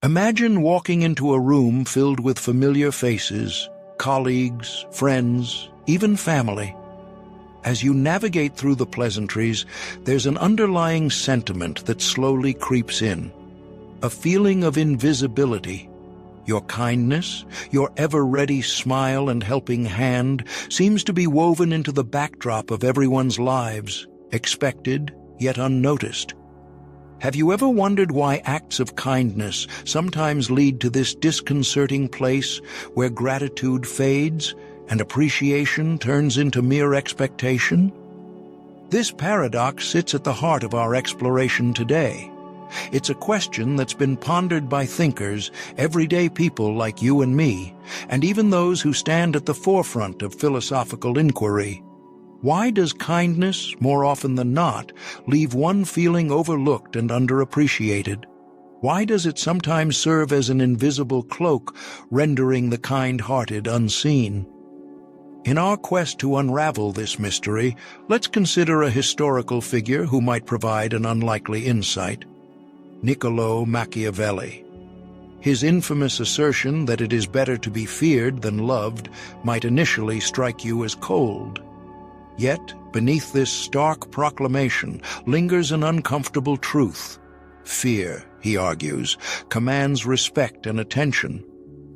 Imagine walking into a room filled with familiar faces, colleagues, friends, even family. As you navigate through the pleasantries, there's an underlying sentiment that slowly creeps in, a feeling of invisibility. Your kindness, your ever-ready smile and helping hand seems to be woven into the backdrop of everyone's lives, expected yet unnoticed. Have you ever wondered why acts of kindness sometimes lead to this disconcerting place where gratitude fades and appreciation turns into mere expectation? This paradox sits at the heart of our exploration today. It's a question that's been pondered by thinkers, everyday people like you and me, and even those who stand at the forefront of philosophical inquiry. Why does kindness, more often than not, leave one feeling overlooked and underappreciated? Why does it sometimes serve as an invisible cloak, rendering the kind-hearted unseen? In our quest to unravel this mystery, let's consider a historical figure who might provide an unlikely insight: Niccolò Machiavelli. His infamous assertion that it is better to be feared than loved might initially strike you as cold. Yet, beneath this stark proclamation lingers an uncomfortable truth. Fear, he argues, commands respect and attention.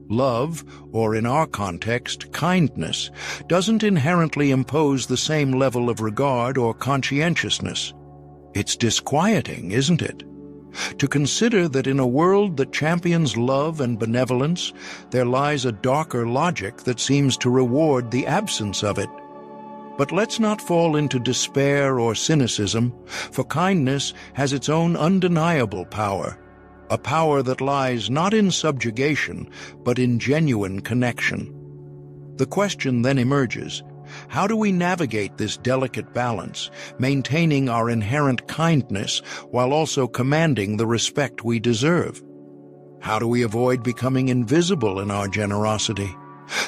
Love, or in our context, kindness, doesn't inherently impose the same level of regard or conscientiousness. It's disquieting, isn't it? To consider that in a world that champions love and benevolence, there lies a darker logic that seems to reward the absence of it. But let's not fall into despair or cynicism, for kindness has its own undeniable power, a power that lies not in subjugation, but in genuine connection. The question then emerges: how do we navigate this delicate balance, maintaining our inherent kindness while also commanding the respect we deserve? How do we avoid becoming invisible in our generosity?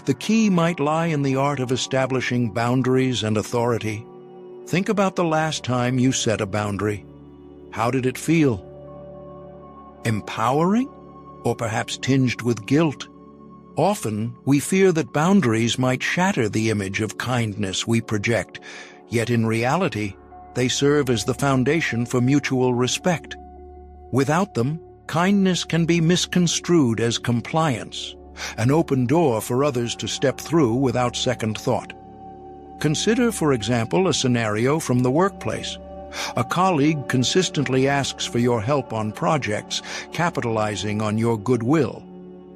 The key might lie in the art of establishing boundaries and authority. Think about the last time you set a boundary. How did it feel? Empowering? Or perhaps tinged with guilt? Often, we fear that boundaries might shatter the image of kindness we project, yet in reality, they serve as the foundation for mutual respect. Without them, kindness can be misconstrued as compliance, an open door for others to step through without second thought. Consider, for example, a scenario from the workplace. A colleague consistently asks for your help on projects, capitalizing on your goodwill.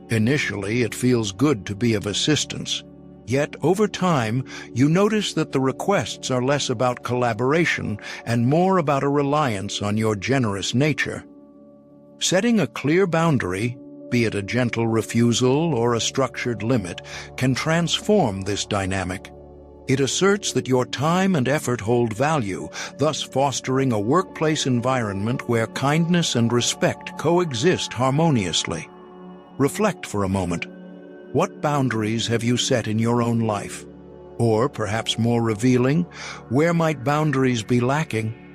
Initially, it feels good to be of assistance. Yet, over time, you notice that the requests are less about collaboration and more about a reliance on your generous nature. Setting a clear boundary, be it a gentle refusal or a structured limit, can transform this dynamic. It asserts that your time and effort hold value, thus fostering a workplace environment where kindness and respect coexist harmoniously. Reflect for a moment. What boundaries have you set in your own life? Or, perhaps more revealing, where might boundaries be lacking?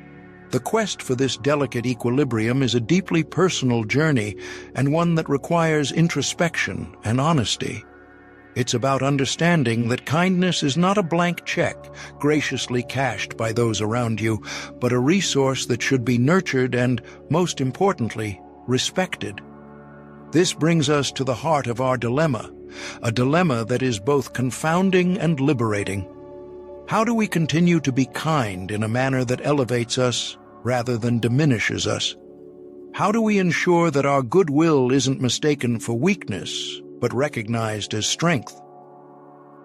The quest for this delicate equilibrium is a deeply personal journey and one that requires introspection and honesty. It's about understanding that kindness is not a blank check graciously cashed by those around you, but a resource that should be nurtured and, most importantly, respected. This brings us to the heart of our dilemma, a dilemma that is both confounding and liberating. How do we continue to be kind in a manner that elevates us rather than diminishes us? How do we ensure that our goodwill isn't mistaken for weakness, but recognized as strength?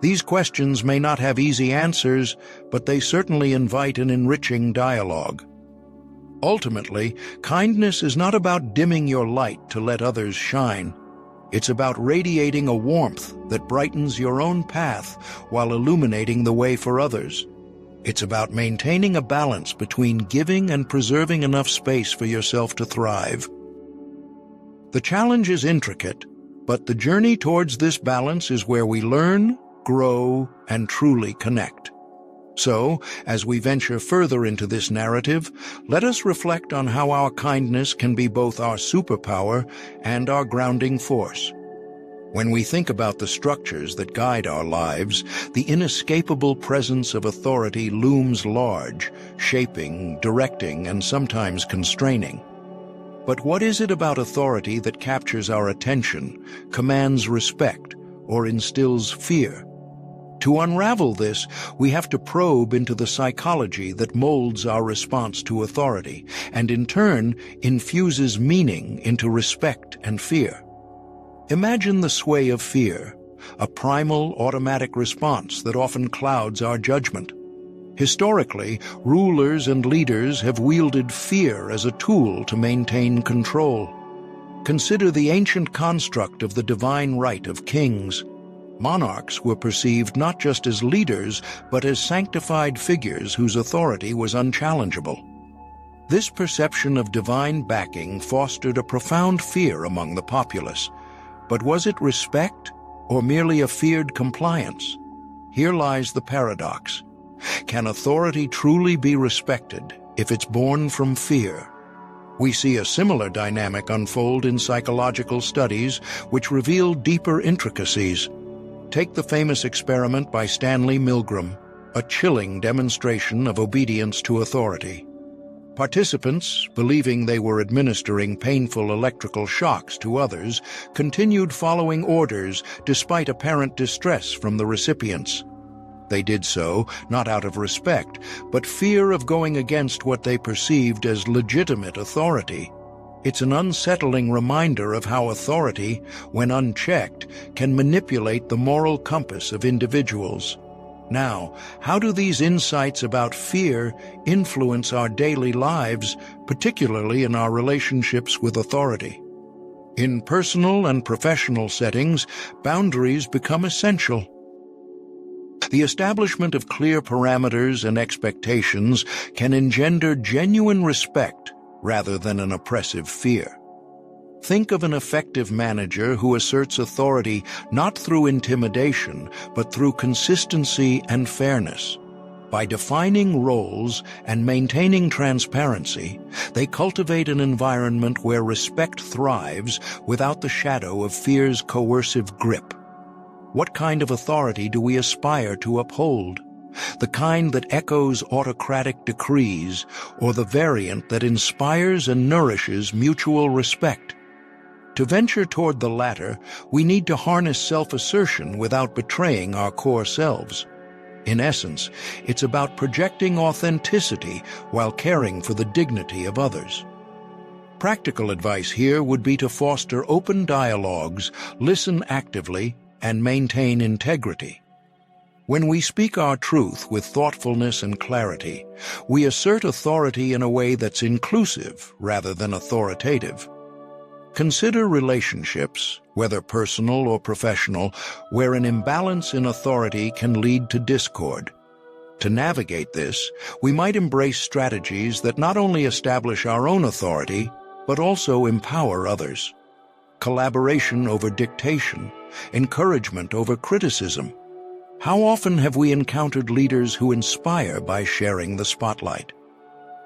These questions may not have easy answers, but they certainly invite an enriching dialogue. Ultimately, kindness is not about dimming your light to let others shine. It's about radiating a warmth that brightens your own path while illuminating the way for others. It's about maintaining a balance between giving and preserving enough space for yourself to thrive. The challenge is intricate, but the journey towards this balance is where we learn, grow, and truly connect. So, as we venture further into this narrative, let us reflect on how our kindness can be both our superpower and our grounding force. When we think about the structures that guide our lives, the inescapable presence of authority looms large, shaping, directing, and sometimes constraining. But what is it about authority that captures our attention, commands respect, or instills fear? To unravel this, we have to probe into the psychology that molds our response to authority, and in turn infuses meaning into respect and fear. Imagine the sway of fear, a primal automatic response that often clouds our judgment. Historically, rulers and leaders have wielded fear as a tool to maintain control. Consider the ancient construct of the divine right of kings. Monarchs were perceived not just as leaders, but as sanctified figures whose authority was unchallengeable. This perception of divine backing fostered a profound fear among the populace. But was it respect, or merely a feared compliance? Here lies the paradox. Can authority truly be respected if it's born from fear? We see a similar dynamic unfold in psychological studies, which reveal deeper intricacies. Take the famous experiment by Stanley Milgram, a chilling demonstration of obedience to authority. Participants, believing they were administering painful electrical shocks to others, continued following orders despite apparent distress from the recipients. They did so not out of respect, but fear of going against what they perceived as legitimate authority. It's an unsettling reminder of how authority, when unchecked, can manipulate the moral compass of individuals. Now, how do these insights about fear influence our daily lives, particularly in our relationships with authority? In personal and professional settings, boundaries become essential. The establishment of clear parameters and expectations can engender genuine respect rather than an oppressive fear. Think of an effective manager who asserts authority not through intimidation, but through consistency and fairness. By defining roles and maintaining transparency, they cultivate an environment where respect thrives without the shadow of fear's coercive grip. What kind of authority do we aspire to uphold? The kind that echoes autocratic decrees, or the variant that inspires and nourishes mutual respect? To venture toward the latter, we need to harness self-assertion without betraying our core selves. In essence, it's about projecting authenticity while caring for the dignity of others. Practical advice here would be to foster open dialogues, listen actively, and maintain integrity. When we speak our truth with thoughtfulness and clarity, we assert authority in a way that's inclusive rather than authoritative. Consider relationships, whether personal or professional, where an imbalance in authority can lead to discord. To navigate this, we might embrace strategies that not only establish our own authority, but also empower others. Collaboration over dictation, encouragement over criticism. How often have we encountered leaders who inspire by sharing the spotlight?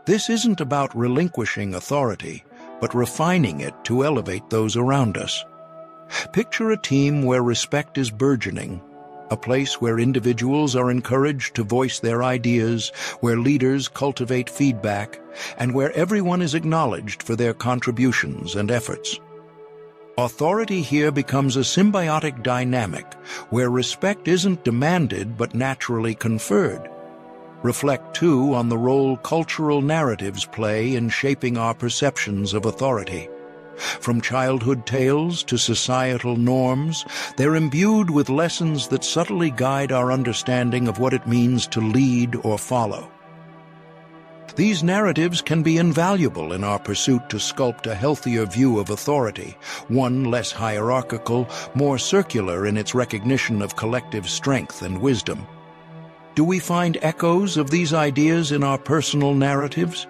This isn't about relinquishing authority, but refining it to elevate those around us. Picture a team where respect is burgeoning, a place where individuals are encouraged to voice their ideas, where leaders cultivate feedback, and where everyone is acknowledged for their contributions and efforts. Authority here becomes a symbiotic dynamic where respect isn't demanded but naturally conferred. Reflect, too, on the role cultural narratives play in shaping our perceptions of authority. From childhood tales to societal norms, they're imbued with lessons that subtly guide our understanding of what it means to lead or follow. These narratives can be invaluable in our pursuit to sculpt a healthier view of authority, one less hierarchical, more circular in its recognition of collective strength and wisdom. Do we find echoes of these ideas in our personal narratives?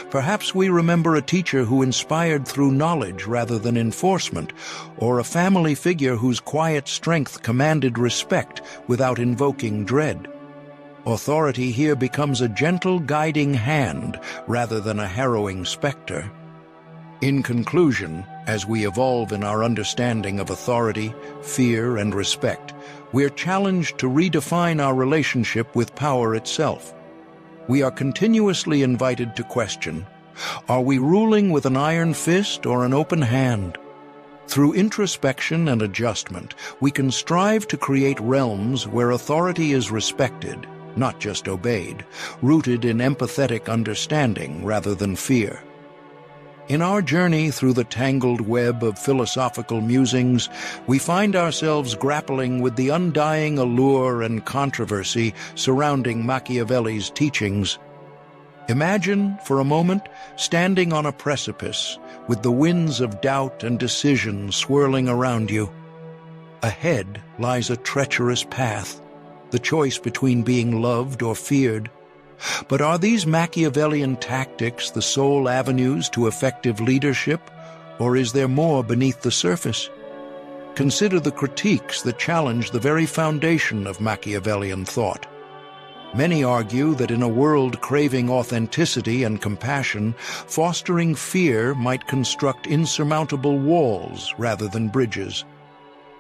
Perhaps we remember a teacher who inspired through knowledge rather than enforcement, or a family figure whose quiet strength commanded respect without invoking dread. Authority here becomes a gentle guiding hand rather than a harrowing specter. In conclusion, as we evolve in our understanding of authority, fear, and respect, we're challenged to redefine our relationship with power itself. We are continuously invited to question, are we ruling with an iron fist or an open hand? Through introspection and adjustment, we can strive to create realms where authority is respected, not just obeyed, rooted in empathetic understanding rather than fear. In our journey through the tangled web of philosophical musings, we find ourselves grappling with the undying allure and controversy surrounding Machiavelli's teachings. Imagine, for a moment, standing on a precipice with the winds of doubt and decision swirling around you. Ahead lies a treacherous path, the choice between being loved or feared. But are these Machiavellian tactics the sole avenues to effective leadership, or is there more beneath the surface? Consider the critiques that challenge the very foundation of Machiavellian thought. Many argue that in a world craving authenticity and compassion, fostering fear might construct insurmountable walls rather than bridges.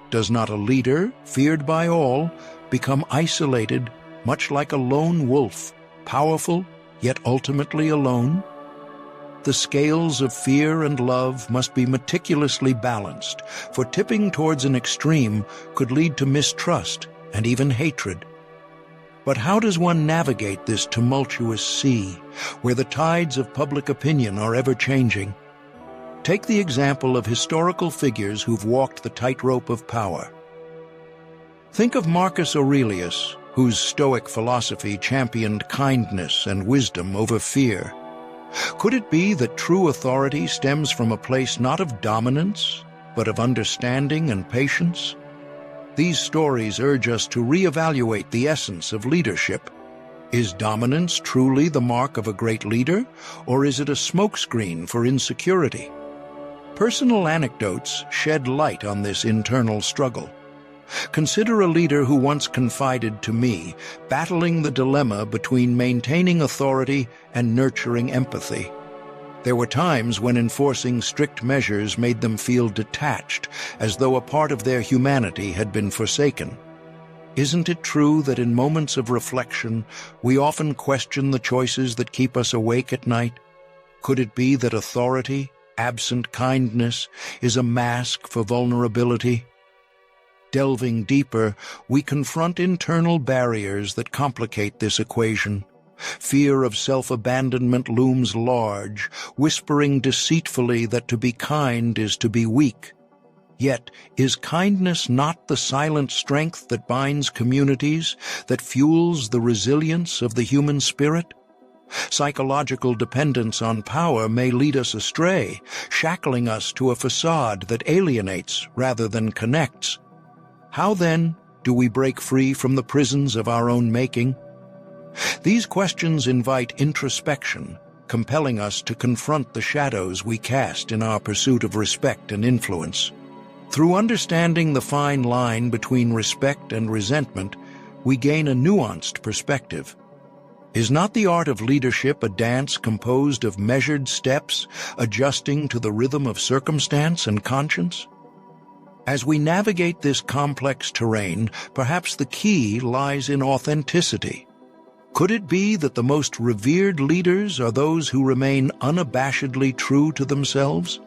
Does not a leader, feared by all, become isolated, much like a lone wolf, powerful, yet ultimately alone? The scales of fear and love must be meticulously balanced, for tipping towards an extreme could lead to mistrust and even hatred. But how does one navigate this tumultuous sea, where the tides of public opinion are ever-changing? Take the example of historical figures who've walked the tightrope of power. Think of Marcus Aurelius, whose Stoic philosophy championed kindness and wisdom over fear. Could it be that true authority stems from a place not of dominance, but of understanding and patience? These stories urge us to reevaluate the essence of leadership. Is dominance truly the mark of a great leader, or is it a smokescreen for insecurity? Personal anecdotes shed light on this internal struggle. Consider a leader who once confided to me, battling the dilemma between maintaining authority and nurturing empathy. There were times when enforcing strict measures made them feel detached, as though a part of their humanity had been forsaken. Isn't it true that in moments of reflection, we often question the choices that keep us awake at night? Could it be that authority, absent kindness, is a mask for vulnerability? Delving deeper, we confront internal barriers that complicate this equation. Fear of self-abandonment looms large, whispering deceitfully that to be kind is to be weak. Yet, is kindness not the silent strength that binds communities, that fuels the resilience of the human spirit? Psychological dependence on power may lead us astray, shackling us to a facade that alienates rather than connects. How, then, do we break free from the prisons of our own making? These questions invite introspection, compelling us to confront the shadows we cast in our pursuit of respect and influence. Through understanding the fine line between respect and resentment, we gain a nuanced perspective. Is not the art of leadership a dance composed of measured steps, adjusting to the rhythm of circumstance and conscience? As we navigate this complex terrain, perhaps the key lies in authenticity. Could it be that the most revered leaders are those who remain unabashedly true to themselves?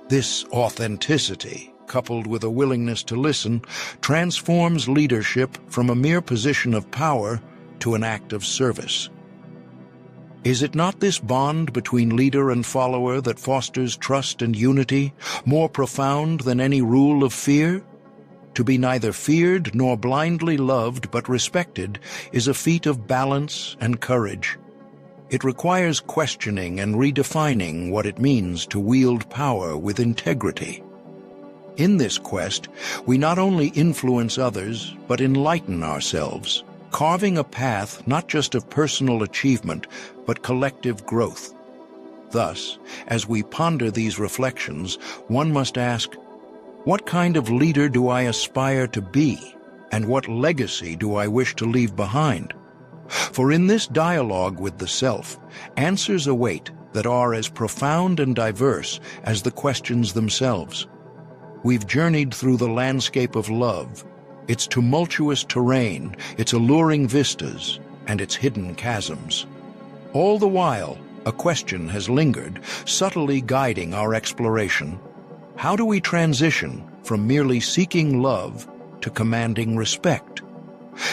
This authenticity, coupled with a willingness to listen, transforms leadership from a mere position of power to an act of service. Is it not this bond between leader and follower that fosters trust and unity, more profound than any rule of fear? To be neither feared nor blindly loved but respected is a feat of balance and courage. It requires questioning and redefining what it means to wield power with integrity. In this quest, we not only influence others, but enlighten ourselves, carving a path not just of personal achievement, but collective growth. Thus, as we ponder these reflections, one must ask, what kind of leader do I aspire to be, and what legacy do I wish to leave behind? For in this dialogue with the self, answers await that are as profound and diverse as the questions themselves. We've journeyed through the landscape of love, its tumultuous terrain, its alluring vistas, and its hidden chasms. All the while, a question has lingered, subtly guiding our exploration. How do we transition from merely seeking love to commanding respect?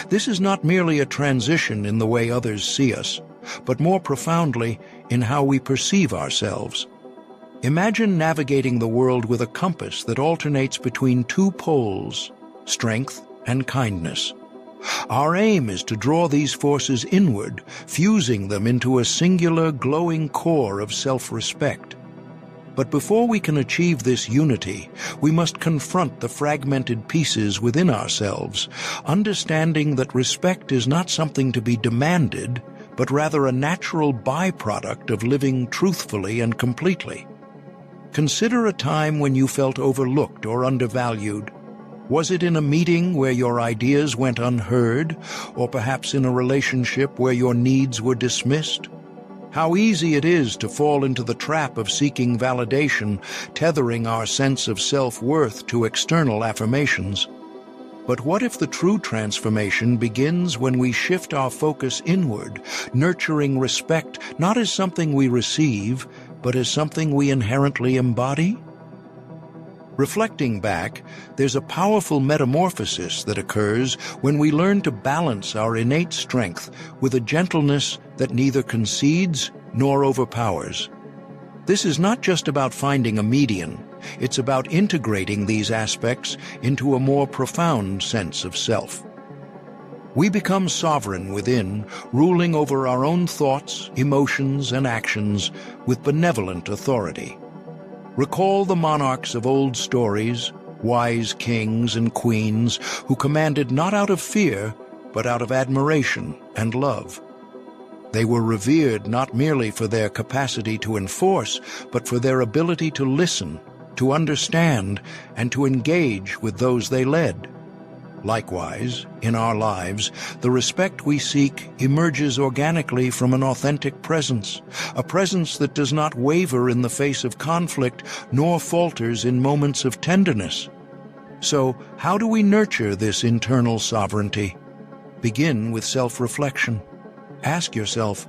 This is not merely a transition in the way others see us, but more profoundly in how we perceive ourselves. Imagine navigating the world with a compass that alternates between two poles, strength and kindness. Our aim is to draw these forces inward, fusing them into a singular, glowing core of self-respect. But before we can achieve this unity, we must confront the fragmented pieces within ourselves, understanding that respect is not something to be demanded, but rather a natural byproduct of living truthfully and completely. Consider a time when you felt overlooked or undervalued. Was it in a meeting where your ideas went unheard, or perhaps in a relationship where your needs were dismissed? How easy it is to fall into the trap of seeking validation, tethering our sense of self-worth to external affirmations. But what if the true transformation begins when we shift our focus inward, nurturing respect not as something we receive, but as something we inherently embody? Reflecting back, there's a powerful metamorphosis that occurs when we learn to balance our innate strength with a gentleness that neither concedes nor overpowers. This is not just about finding a median, it's about integrating these aspects into a more profound sense of self. We become sovereign within, ruling over our own thoughts, emotions, and actions with benevolent authority. Recall the monarchs of old stories, wise kings and queens who commanded not out of fear, but out of admiration and love. They were revered not merely for their capacity to enforce, but for their ability to listen, to understand, and to engage with those they led. Likewise, in our lives, the respect we seek emerges organically from an authentic presence, a presence that does not waver in the face of conflict nor falters in moments of tenderness. So, how do we nurture this internal sovereignty? Begin with self-reflection. Ask yourself,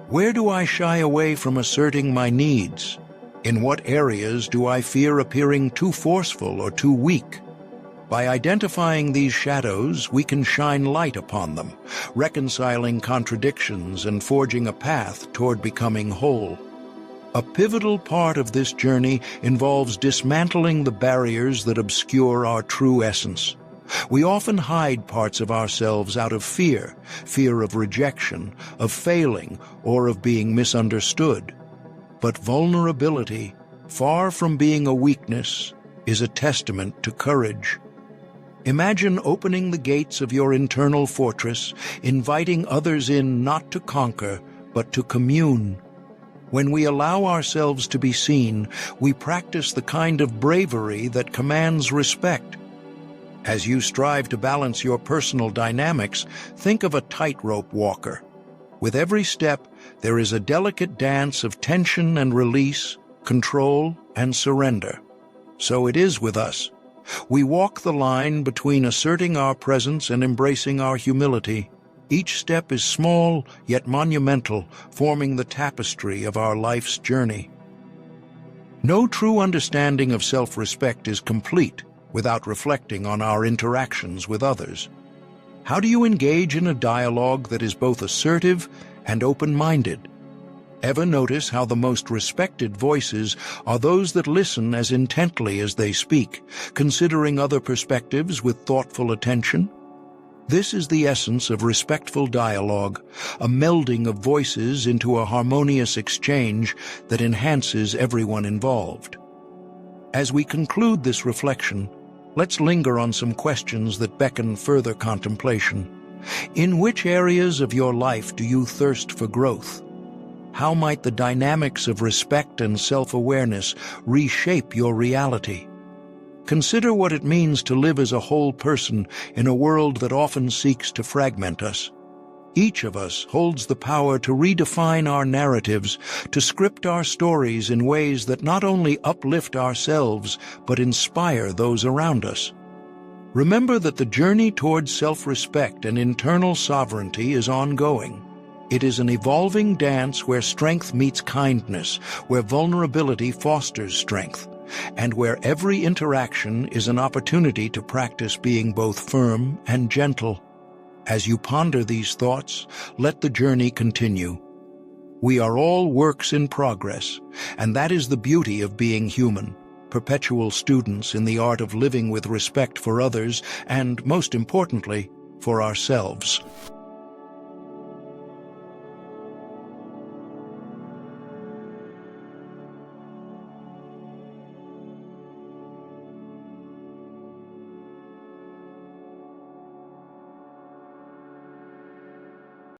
where do I shy away from asserting my needs? In what areas do I fear appearing too forceful or too weak? By identifying these shadows, we can shine light upon them, reconciling contradictions and forging a path toward becoming whole. A pivotal part of this journey involves dismantling the barriers that obscure our true essence. We often hide parts of ourselves out of fear of rejection, of failing, or of being misunderstood. But vulnerability, far from being a weakness, is a testament to courage. Imagine opening the gates of your internal fortress, inviting others in not to conquer, but to commune. When we allow ourselves to be seen, we practice the kind of bravery that commands respect. As you strive to balance your personal dynamics, think of a tightrope walker. With every step, there is a delicate dance of tension and release, control and surrender. So it is with us. We walk the line between asserting our presence and embracing our humility. Each step is small, yet monumental, forming the tapestry of our life's journey. No true understanding of self-respect is complete without reflecting on our interactions with others. How do you engage in a dialogue that is both assertive and open-minded? Ever notice how the most respected voices are those that listen as intently as they speak, considering other perspectives with thoughtful attention? This is the essence of respectful dialogue, a melding of voices into a harmonious exchange that enhances everyone involved. As we conclude this reflection, let's linger on some questions that beckon further contemplation. In which areas of your life do you thirst for growth? How might the dynamics of respect and self-awareness reshape your reality? Consider what it means to live as a whole person in a world that often seeks to fragment us. Each of us holds the power to redefine our narratives, to script our stories in ways that not only uplift ourselves, but inspire those around us. Remember that the journey towards self-respect and internal sovereignty is ongoing. It is an evolving dance where strength meets kindness, where vulnerability fosters strength, and where every interaction is an opportunity to practice being both firm and gentle. As you ponder these thoughts, let the journey continue. We are all works in progress, and that is the beauty of being human, perpetual students in the art of living with respect for others and, most importantly, for ourselves.